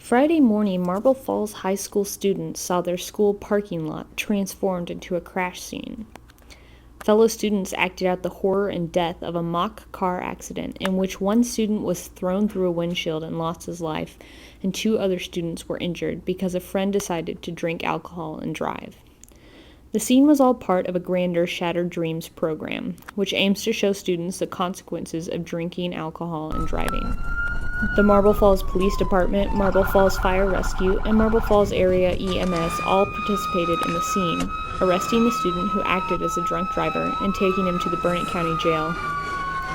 Friday morning, Marble Falls High School students saw their school parking lot transformed into a crash scene. Fellow students acted out the horror and death of a mock car accident in which one student was thrown through a windshield and lost his life, and 2 other students were injured because a friend decided to drink alcohol and drive. The scene was all part of a grander Shattered Dreams program, which aims to show students the consequences of drinking alcohol and driving. The Marble Falls Police Department, Marble Falls Fire Rescue, and Marble Falls Area EMS all participated in the scene, arresting the student who acted as a drunk driver and taking him to the Burnett County Jail.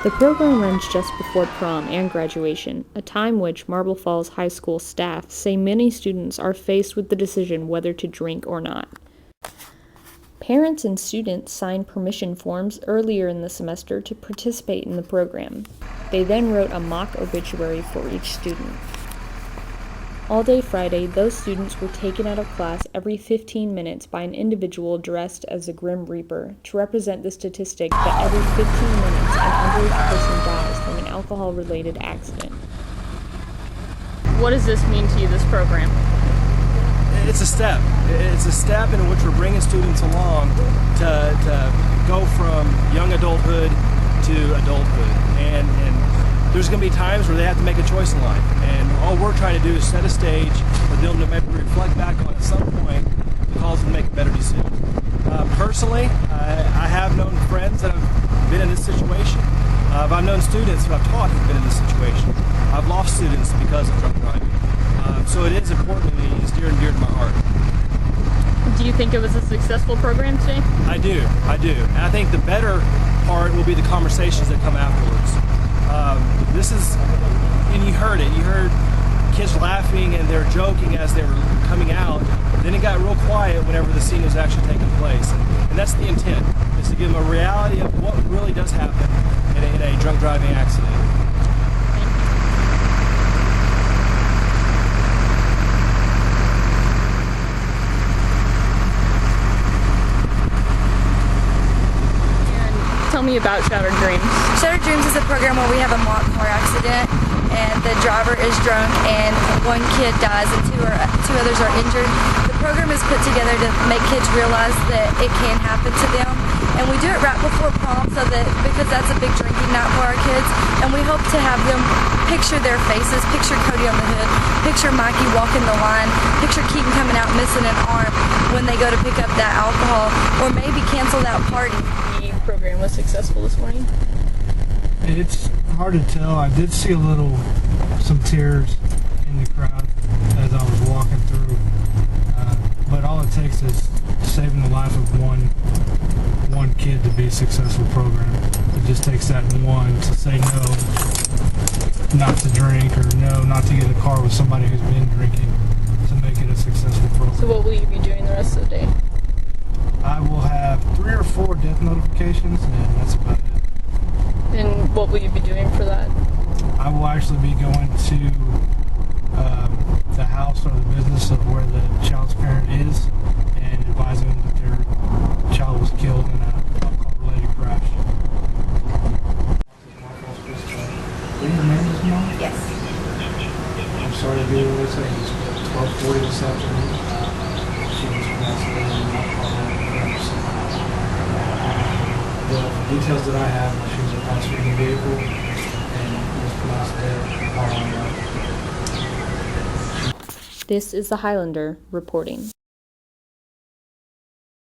The program runs just before prom and graduation, a time which Marble Falls High School staff say many students are faced with the decision whether to drink or not. Parents and students signed permission forms earlier in the semester to participate in the program. They then wrote a mock obituary for each student. All day Friday, those students were taken out of class every 15 minutes by an individual dressed as the Grim Reaper to represent the statistic that every 15 minutes an underage person dies from an alcohol-related accident. What does this mean to you, this program? It's a step. It's a step in which we're bringing students along to go from young adulthood to adulthood. And there's going to be times where they have to make a choice in life. And all we're trying to do is set a stage for them to maybe reflect back on at some point to cause them to make a better decision. Personally, I have known friends that have been in this situation. I've known students who I've taught who've been in this situation. I've lost students because of drunk driving. So it is important to me, it's near and dear to my heart. Do you think it was a successful program today? I do. And I think the better part will be the conversations that come afterwards. And you heard it, you heard kids laughing and they're joking as they were coming out. Then it got real quiet whenever the scene was actually taking place. And that's the intent, is to give them a reality of what really does happen in a drunk driving accident. Tell me about Shattered Dreams. Shattered Dreams is a program where we have a mock car accident and the driver is drunk and 1 kid dies and 2 others are injured. The program is put together to make kids realize that it can happen to them, and we do it right before prom because that's a big drinking night for our kids, and we hope to have them picture their faces, picture Cody on the hood, picture Mikey walking the line, picture Keaton coming out missing an arm when they go to pick up that alcohol, or maybe cancel that party. The program was successful this morning? It's hard to tell. I did see some tears in the crowd as I was walking through, but all it takes is saving the life of one kid to be a successful program. It just takes that one to say no, not to drink, or no, not to get in a car with somebody who's been drinking, to make it a successful program. So what will you be doing the rest of the day? I will have 3 or 4 death notifications, and that's about it. And what will you be doing for that? I will actually be going to the house or the business of where the child's parent is and advising them that their child was killed in an alcohol-related crash. Your name is Mom? Yes. I'm sorry to be able to say it's 12:40 this afternoon. She was passed away in an alcohol-related crash. The details that I have, she was a passenger in the vehicle and was pronounced dead. This is the Highlander reporting.